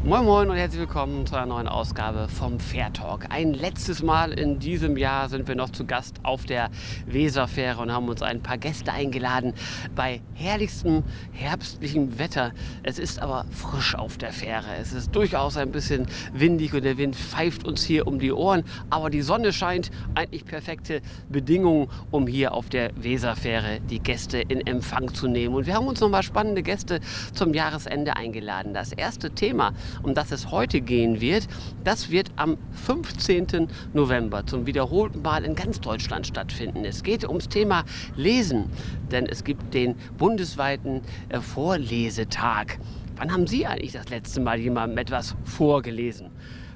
Moin Moin und herzlich willkommen zu einer neuen Ausgabe vom Fair Talk. Ein letztes Mal in diesem Jahr sind wir noch zu Gast auf der Weserfähre und haben uns ein paar Gäste eingeladen bei herrlichstem herbstlichem Wetter. Es ist aber frisch auf der Fähre. Es ist durchaus ein bisschen windig und der Wind pfeift uns hier um die Ohren. Aber die Sonne scheint, eigentlich perfekte Bedingungen, um hier auf der Weserfähre die Gäste in Empfang zu nehmen. Und wir haben uns nochmal spannende Gäste zum Jahresende eingeladen. Das erste Thema, um das es heute gehen wird, das wird am 15. November zum wiederholten Mal in ganz Deutschland stattfinden. Es geht ums Thema Lesen, denn es gibt den bundesweiten Vorlesetag. Wann haben Sie eigentlich das letzte Mal jemandem etwas vorgelesen?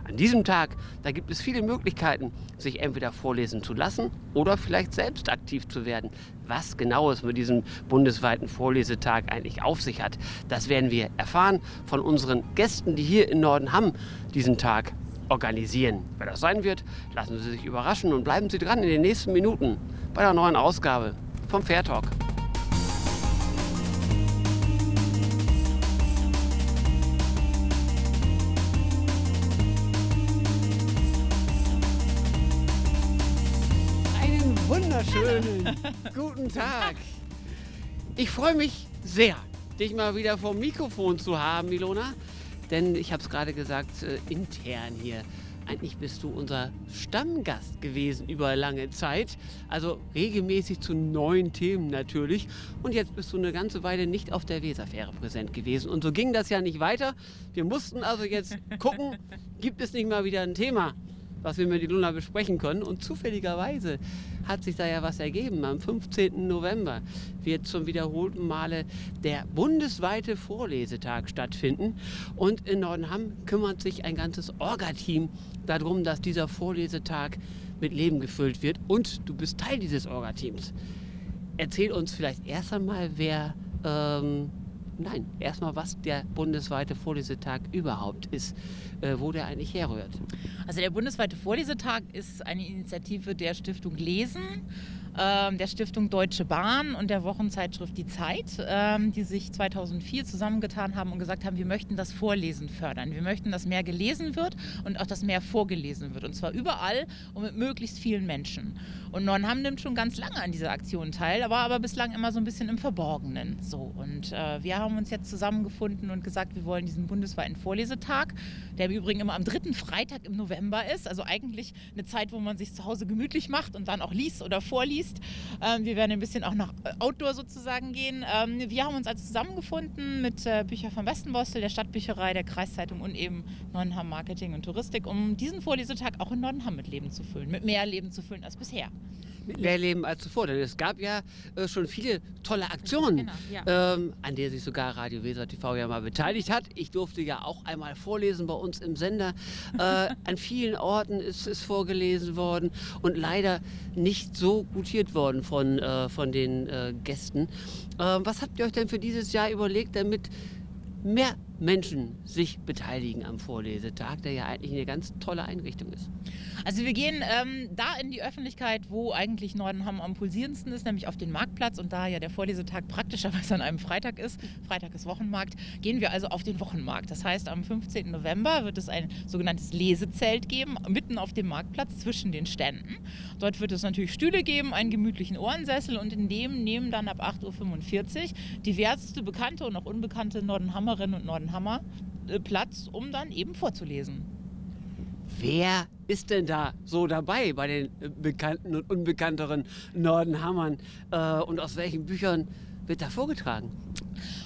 An diesem Tag, da gibt es viele Möglichkeiten, sich entweder vorlesen zu lassen oder vielleicht selbst aktiv zu werden. Was genau es mit diesem bundesweiten Vorlesetag eigentlich auf sich hat, das werden wir erfahren von unseren Gästen, die hier in Nordenham diesen Tag organisieren. Wer das sein wird, lassen Sie sich überraschen und bleiben Sie dran in den nächsten Minuten bei der neuen Ausgabe vom Fair Talk. Wunderschönen guten Tag. Ich freue mich sehr, dich mal wieder vor dem Mikrofon zu haben, Ilona. Denn ich habe es gerade gesagt, intern hier. Eigentlich bist du unser Stammgast gewesen über lange Zeit. Also regelmäßig zu neuen Themen natürlich. Und jetzt bist du eine ganze Weile nicht auf der Weserfähre präsent gewesen. Und so ging das ja nicht weiter. Wir mussten also jetzt gucken, gibt es nicht mal wieder ein Thema, was wir mit Ilona besprechen können. Und zufälligerweise hat sich da ja was ergeben. Am 15. November wird zum wiederholten Male der bundesweite Vorlesetag stattfinden. Und in Nordenham kümmert sich ein ganzes Orga-Team darum, dass dieser Vorlesetag mit Leben gefüllt wird. Und du bist Teil dieses Orga-Teams. Erzähl uns vielleicht erst einmal, erstmal, was der bundesweite Vorlesetag überhaupt ist, wo der eigentlich herrührt. Also der bundesweite Vorlesetag ist eine Initiative der Stiftung Lesen, der Stiftung Deutsche Bahn und der Wochenzeitschrift Die Zeit, die sich 2004 zusammengetan haben und gesagt haben, wir möchten das Vorlesen fördern. Wir möchten, dass mehr gelesen wird und auch, dass mehr vorgelesen wird. Und zwar überall und mit möglichst vielen Menschen. Und Nordenham nimmt schon ganz lange an dieser Aktion teil, aber bislang immer so ein bisschen im Verborgenen. So. Und wir haben uns jetzt zusammengefunden und gesagt, wir wollen diesen bundesweiten Vorlesetag, der im Übrigen immer am 3. Freitag im November ist, also eigentlich eine Zeit, wo man sich zu Hause gemütlich macht und dann auch liest oder vorliest. Wir werden ein bisschen auch nach Outdoor sozusagen gehen. Wir haben uns also zusammengefunden mit Bücher vom Westenbostel, der Stadtbücherei, der Kreiszeitung und eben Nordenham Marketing und Touristik, um diesen Vorlesetag auch in Nordenham mit Leben zu füllen, mit mehr Leben zu füllen als bisher. Mehr Leben als zuvor, denn es gab ja schon viele tolle Aktionen, Genau, ja. an der sich sogar Radio Weser TV ja mal beteiligt hat. Ich durfte ja auch einmal vorlesen bei uns im Sender. An vielen Orten ist vorgelesen worden und leider nicht so gutiert worden von den Gästen. Was habt ihr euch denn für dieses Jahr überlegt, damit mehr Menschen sich beteiligen am Vorlesetag, der ja eigentlich eine ganz tolle Einrichtung ist? Also wir gehen da in die Öffentlichkeit, wo eigentlich Nordenham am pulsierendsten ist, nämlich auf den Marktplatz. Und da ja der Vorlesetag praktischerweise an einem Freitag ist Wochenmarkt, gehen wir also auf den Wochenmarkt. Das heißt, am 15. November wird es ein sogenanntes Lesezelt geben, mitten auf dem Marktplatz zwischen den Ständen. Dort wird es natürlich Stühle geben, einen gemütlichen Ohrensessel und in dem nehmen dann ab 8.45 Uhr diverseste bekannte und auch unbekannte Nordenhammerinnen und Nordenhammer Platz, um dann eben vorzulesen. Wer ist denn da so dabei bei den bekannten und unbekannteren Nordenhammern? Und aus welchen Büchern wird da vorgetragen?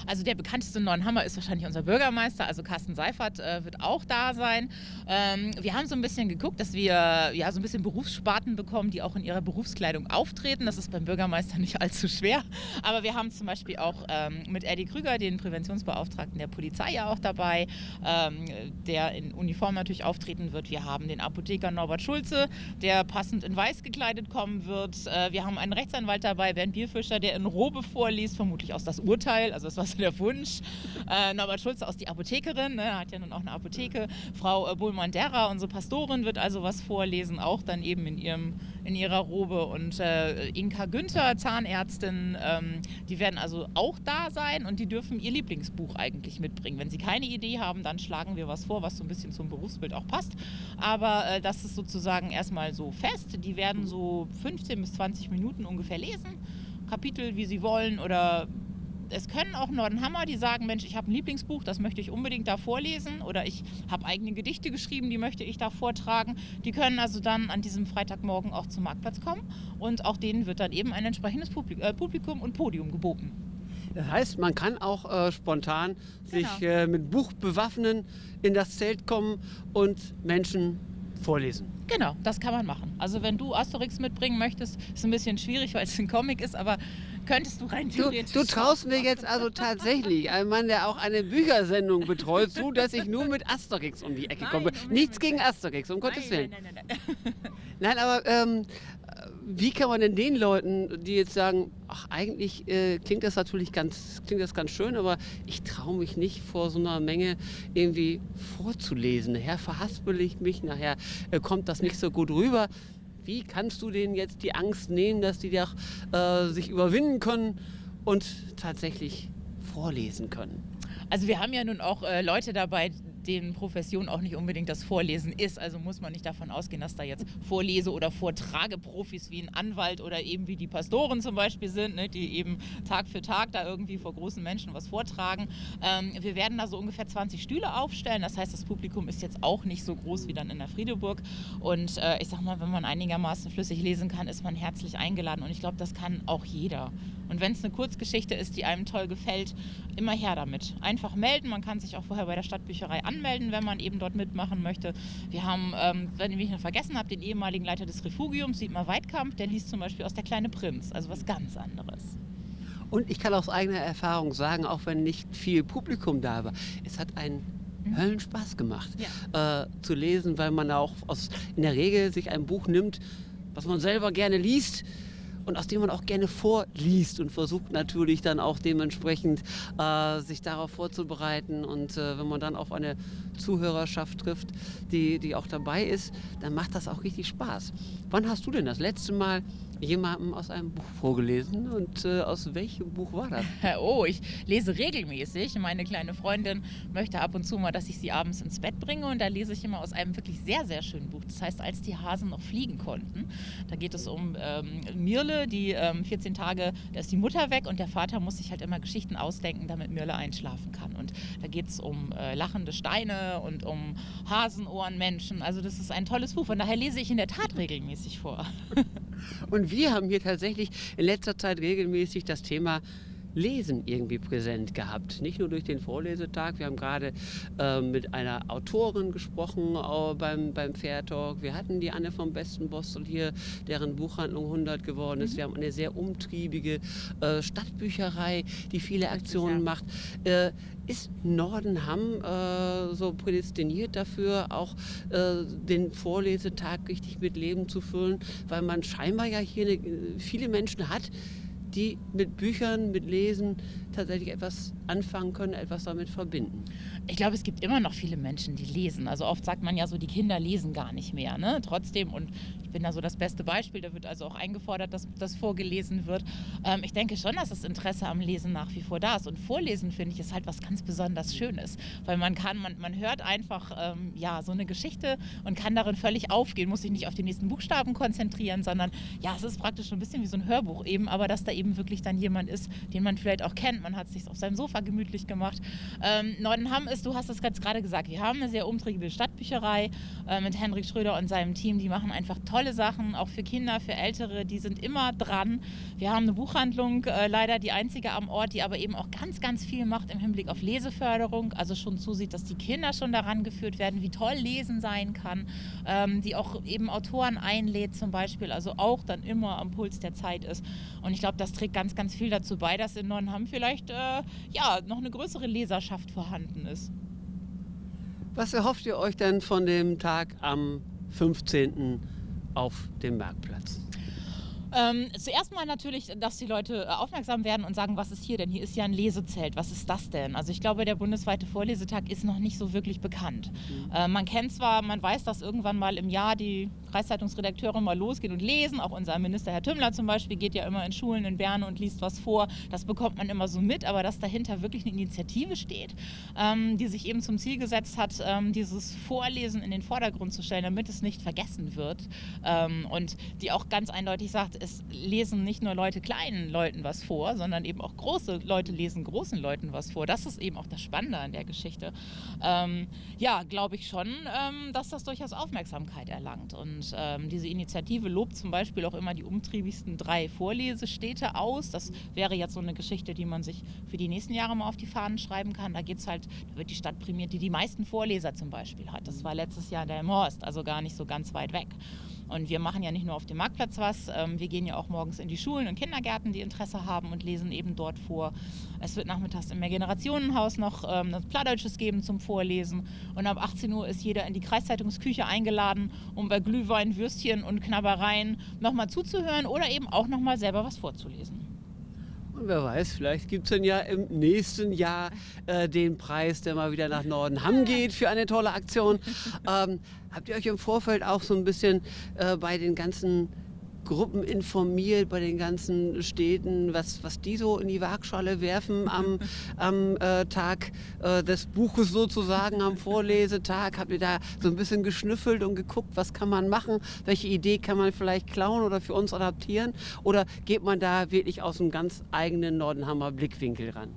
Also der bekannteste Neuenhammer ist wahrscheinlich unser Bürgermeister, also Carsten Seifert wird auch da sein. Wir haben so ein bisschen geguckt, dass wir ja so ein bisschen Berufssparten bekommen, die auch in ihrer Berufskleidung auftreten. Das ist beim Bürgermeister nicht allzu schwer. Aber wir haben zum Beispiel auch mit Eddie Krüger, den Präventionsbeauftragten der Polizei, ja auch dabei, der in Uniform natürlich auftreten wird. Wir haben den Apotheker Norbert Schulze, der passend in weiß gekleidet kommen wird. Wir haben einen Rechtsanwalt dabei, Bernd Bierfischer, der in Robe vorliest, vermutlich aus das Urteil, also das war so der Wunsch. Norbert Schulze aus die Apothekerin, ne, hat ja nun auch eine Apotheke. Frau Bohlmann-Derra, unsere Pastorin, wird also was vorlesen, auch dann eben in ihrer Robe. Und Inka Günther, Zahnärztin, die werden also auch da sein und die dürfen ihr Lieblingsbuch eigentlich mitbringen. Wenn sie keine Idee haben, dann schlagen wir was vor, was so ein bisschen zum Berufsbild auch passt. Aber das ist sozusagen erstmal so fest. Die werden so 15 bis 20 Minuten ungefähr lesen. Kapitel, wie sie wollen, oder es können auch Nordenhammer, die sagen, Mensch, ich habe ein Lieblingsbuch, das möchte ich unbedingt da vorlesen, oder ich habe eigene Gedichte geschrieben, die möchte ich da vortragen. Die können also dann an diesem Freitagmorgen auch zum Marktplatz kommen und auch denen wird dann eben ein entsprechendes Publikum und Podium geboten. Das heißt, man kann auch spontan sich mit Buch bewaffnen, in das Zelt kommen und Menschen vorlesen. Genau, das kann man machen. Also wenn du Asterix mitbringen möchtest, ist ein bisschen schwierig, weil es ein Comic ist, aber könntest du rein theoretisch... Du traust mir jetzt also tatsächlich, ein Mann, der auch eine Büchersendung betreut, zu, dass ich nur mit Asterix um die Ecke komme. Nichts gegen Asterix, um Gottes Willen. Nein. Nein, aber wie kann man denn den Leuten, die jetzt sagen, ach, eigentlich klingt das ganz schön, aber ich traue mich nicht vor so einer Menge irgendwie vorzulesen. Nachher verhaspel ich mich, nachher kommt das nicht so gut rüber. Wie kannst du denen jetzt die Angst nehmen, dass die sich überwinden können und tatsächlich vorlesen können? Also wir haben ja nun auch Leute dabei, denen Profession auch nicht unbedingt das Vorlesen ist. Also muss man nicht davon ausgehen, dass da jetzt Vorlese- oder Vortrageprofis wie ein Anwalt oder eben wie die Pastoren zum Beispiel sind, ne, die eben Tag für Tag da irgendwie vor großen Menschen was vortragen. Wir werden da so ungefähr 20 Stühle aufstellen. Das heißt, das Publikum ist jetzt auch nicht so groß wie dann in der Friedeburg. Und ich sag mal, wenn man einigermaßen flüssig lesen kann, ist man herzlich eingeladen. Und ich glaube, das kann auch jeder. Und wenn es eine Kurzgeschichte ist, die einem toll gefällt, immer her damit. Einfach melden. Man kann sich auch vorher bei der Stadtbücherei anmelden, wenn man eben dort mitmachen möchte. Wir haben, wenn ich noch vergessen habe, den ehemaligen Leiter des Refugiums, Dietmar Weidkamp, der liest zum Beispiel aus Der kleine Prinz, also was ganz anderes. Und ich kann aus eigener Erfahrung sagen, auch wenn nicht viel Publikum da war, es hat einen Höllenspaß gemacht, zu lesen, weil man auch in der Regel sich ein Buch nimmt, was man selber gerne liest, und aus dem man auch gerne vorliest und versucht natürlich dann auch dementsprechend sich darauf vorzubereiten. Und wenn man dann auf eine Zuhörerschaft trifft, die auch dabei ist, dann macht das auch richtig Spaß. Wann hast du denn das letzte Mal jemandem aus einem Buch vorgelesen und aus welchem Buch war das? Oh, ich lese regelmäßig. Meine kleine Freundin möchte ab und zu mal, dass ich sie abends ins Bett bringe, und da lese ich immer aus einem wirklich sehr, sehr schönen Buch. Das heißt, als die Hasen noch fliegen konnten. Da geht es um Mirle, die 14 Tage, da ist die Mutter weg und der Vater muss sich halt immer Geschichten ausdenken, damit Mirle einschlafen kann. Und da geht es um lachende Steine und um Hasenohrenmenschen. Also das ist ein tolles Buch. Von daher lese ich in der Tat regelmäßig vor. Und wir haben hier tatsächlich in letzter Zeit regelmäßig das Thema Lesen irgendwie präsent gehabt. Nicht nur durch den Vorlesetag. Wir haben gerade mit einer Autorin gesprochen beim Fair Talk. Wir hatten die Anne vom Besten Bostel hier, deren Buchhandlung 100 geworden ist. Wir haben eine sehr umtriebige Stadtbücherei, die viele Aktionen macht. Ist Nordenham so prädestiniert dafür, auch den Vorlesetag richtig mit Leben zu füllen? Weil man scheinbar ja hier viele Menschen hat, die mit Büchern, mit Lesen tatsächlich etwas anfangen können, etwas damit verbinden. Ich glaube, es gibt immer noch viele Menschen, die lesen. Also oft sagt man ja so, die Kinder lesen gar nicht mehr. Ne? Trotzdem, und ich bin da so das beste Beispiel, da wird also auch eingefordert, dass das vorgelesen wird. Ich denke schon, dass das Interesse am Lesen nach wie vor da ist. Und Vorlesen, finde ich, ist halt was ganz besonders Schönes. Weil man hört einfach so eine Geschichte und kann darin völlig aufgehen, muss sich nicht auf den nächsten Buchstaben konzentrieren, sondern ja, es ist praktisch so ein bisschen wie so ein Hörbuch eben, aber dass da eben eben wirklich dann jemand ist, den man vielleicht auch kennt. Man hat es sich auf seinem Sofa gemütlich gemacht. Nordenham ist, du hast es jetzt gerade gesagt, wir haben eine sehr umtriebige Stadtbücherei mit Hendrik Schröder und seinem Team. Die machen einfach tolle Sachen, auch für Kinder, für Ältere. Die sind immer dran. Wir haben eine Buchhandlung, leider die einzige am Ort, die aber eben auch ganz, ganz viel macht im Hinblick auf Leseförderung. Also schon zusieht, dass die Kinder schon daran geführt werden, wie toll Lesen sein kann. Die auch eben Autoren einlädt zum Beispiel, also auch dann immer am Puls der Zeit ist. Und ich glaube, das trägt ganz, ganz viel dazu bei, dass in Nordenham vielleicht noch eine größere Leserschaft vorhanden ist. Was erhofft ihr euch denn von dem Tag am 15. auf dem Marktplatz? Zuerst mal natürlich, dass die Leute aufmerksam werden und sagen, was ist hier denn? Hier ist ja ein Lesezelt, was ist das denn? Also ich glaube, der bundesweite Vorlesetag ist noch nicht so wirklich bekannt. Man kennt zwar, man weiß, dass irgendwann mal im Jahr die Kreiszeitungsredakteure mal losgehen und lesen. Auch unser Minister Herr Tümmler zum Beispiel geht ja immer in Schulen in Berne und liest was vor. Das bekommt man immer so mit, aber dass dahinter wirklich eine Initiative steht, die sich eben zum Ziel gesetzt hat, dieses Vorlesen in den Vordergrund zu stellen, damit es nicht vergessen wird. Und die auch ganz eindeutig sagt, es lesen nicht nur Leute kleinen Leuten was vor, sondern eben auch große Leute lesen großen Leuten was vor. Das ist eben auch das Spannende an der Geschichte. Glaube ich schon, dass das durchaus Aufmerksamkeit erlangt. Und diese Initiative lobt zum Beispiel auch immer die umtriebigsten 3 Vorlesestädte aus. Das wäre jetzt so eine Geschichte, die man sich für die nächsten Jahre mal auf die Fahnen schreiben kann. Da wird die Stadt prämiert, die die meisten Vorleser zum Beispiel hat. Das war letztes Jahr in Delmenhorst, also gar nicht so ganz weit weg. Und wir machen ja nicht nur auf dem Marktplatz was, wir gehen ja auch morgens in die Schulen und Kindergärten, die Interesse haben und lesen eben dort vor. Es wird nachmittags im Mehrgenerationenhaus noch Plattdeutsches geben zum Vorlesen. Und ab 18 Uhr ist jeder in die Kreiszeitungsküche eingeladen, um bei Glühwein, Würstchen und Knabbereien nochmal zuzuhören oder eben auch nochmal selber was vorzulesen. Und wer weiß, vielleicht gibt es dann ja im nächsten Jahr den Preis, der mal wieder nach Nordenham geht für eine tolle Aktion. Habt ihr euch im Vorfeld auch so ein bisschen bei den ganzen Gruppen informiert, bei den ganzen Städten, was die so in die Waagschale werfen am Tag des Buches sozusagen, am Vorlesetag? Habt ihr da so ein bisschen geschnüffelt und geguckt, was kann man machen? Welche Idee kann man vielleicht klauen oder für uns adaptieren? Oder geht man da wirklich aus einem ganz eigenen Nordenhamer Blickwinkel ran?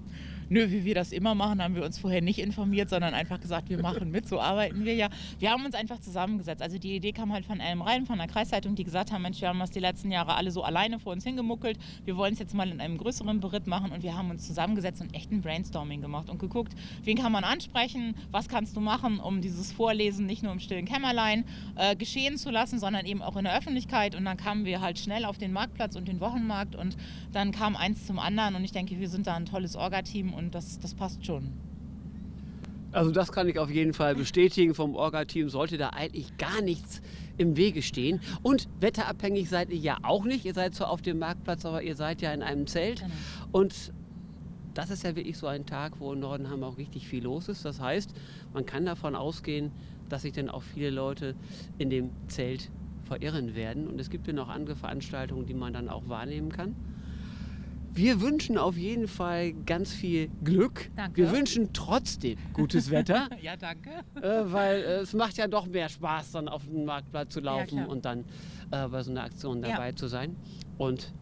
Nö, wie wir das immer machen, haben wir uns vorher nicht informiert, sondern einfach gesagt, wir machen mit, so arbeiten wir ja. Wir haben uns einfach zusammengesetzt. Also die Idee kam halt von Elm Rein, von der Kreiszeitung, die gesagt haben, Mensch, wir haben das die letzten Jahre alle so alleine vor uns hingemuckelt. Wir wollen es jetzt mal in einem größeren Beritt machen und wir haben uns zusammengesetzt und echt ein Brainstorming gemacht und geguckt, wen kann man ansprechen, was kannst du machen, um dieses Vorlesen nicht nur im stillen Kämmerlein geschehen zu lassen, sondern eben auch in der Öffentlichkeit. Und dann kamen wir halt schnell auf den Marktplatz und den Wochenmarkt und dann kam eins zum anderen und ich denke, wir sind da ein tolles Orga-Team und das passt schon. Also das kann ich auf jeden Fall bestätigen. Vom Orga-Team sollte da eigentlich gar nichts im Wege stehen. Und wetterabhängig seid ihr ja auch nicht. Ihr seid zwar auf dem Marktplatz, aber ihr seid ja in einem Zelt. Genau. Und das ist ja wirklich so ein Tag, wo in Nordenham auch richtig viel los ist. Das heißt, man kann davon ausgehen, dass sich dann auch viele Leute in dem Zelt verirren werden. Und es gibt ja noch andere Veranstaltungen, die man dann auch wahrnehmen kann. Wir wünschen auf jeden Fall ganz viel Glück. Danke. Wir wünschen trotzdem gutes Wetter. Ja, danke. Weil es macht ja doch mehr Spaß, dann auf dem Marktplatz zu laufen klar. und dann bei so einer Aktion dabei zu sein. Und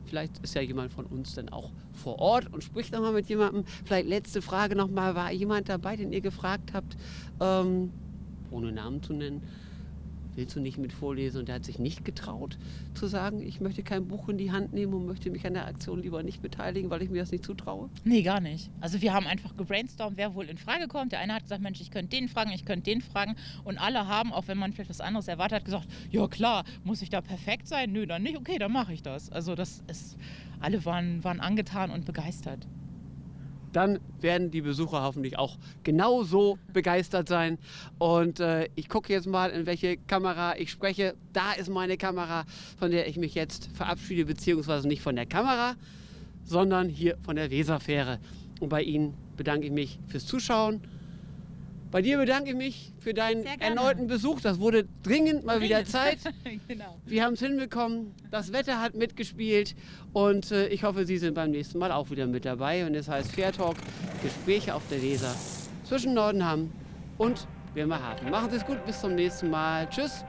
vielleicht ist ja jemand von uns dann auch vor Ort und spricht nochmal mit jemandem. Vielleicht letzte Frage nochmal, war jemand dabei, den ihr gefragt habt, ohne Namen zu nennen, willst du nicht mit vorlesen? Und der hat sich nicht getraut zu sagen, ich möchte kein Buch in die Hand nehmen und möchte mich an der Aktion lieber nicht beteiligen, weil ich mir das nicht zutraue? Nee, gar nicht. Also wir haben einfach gebrainstormt, wer wohl in Frage kommt. Der eine hat gesagt, Mensch, ich könnte den fragen, ich könnte den fragen. Und alle haben, auch wenn man vielleicht was anderes erwartet hat, gesagt, ja klar, muss ich da perfekt sein? Nö, dann nicht. Okay, dann mache ich das. Also alle waren angetan und begeistert. Dann werden die Besucher hoffentlich auch genauso begeistert sein. Und ich gucke jetzt mal, in welche Kamera ich spreche. Da ist meine Kamera, von der ich mich jetzt verabschiede, beziehungsweise nicht von der Kamera, sondern hier von der Weserfähre. Und bei Ihnen bedanke ich mich fürs Zuschauen. Bei dir bedanke ich mich für deinen erneuten Besuch. Das wurde dringend mal wieder Zeit. Genau. Wir haben es hinbekommen. Das Wetter hat mitgespielt. Und ich hoffe, Sie sind beim nächsten Mal auch wieder mit dabei. Und es heißt Fair Talk, Gespräche auf der Weser zwischen Nordenham und Bremerhaven. Machen Sie es gut, bis zum nächsten Mal. Tschüss.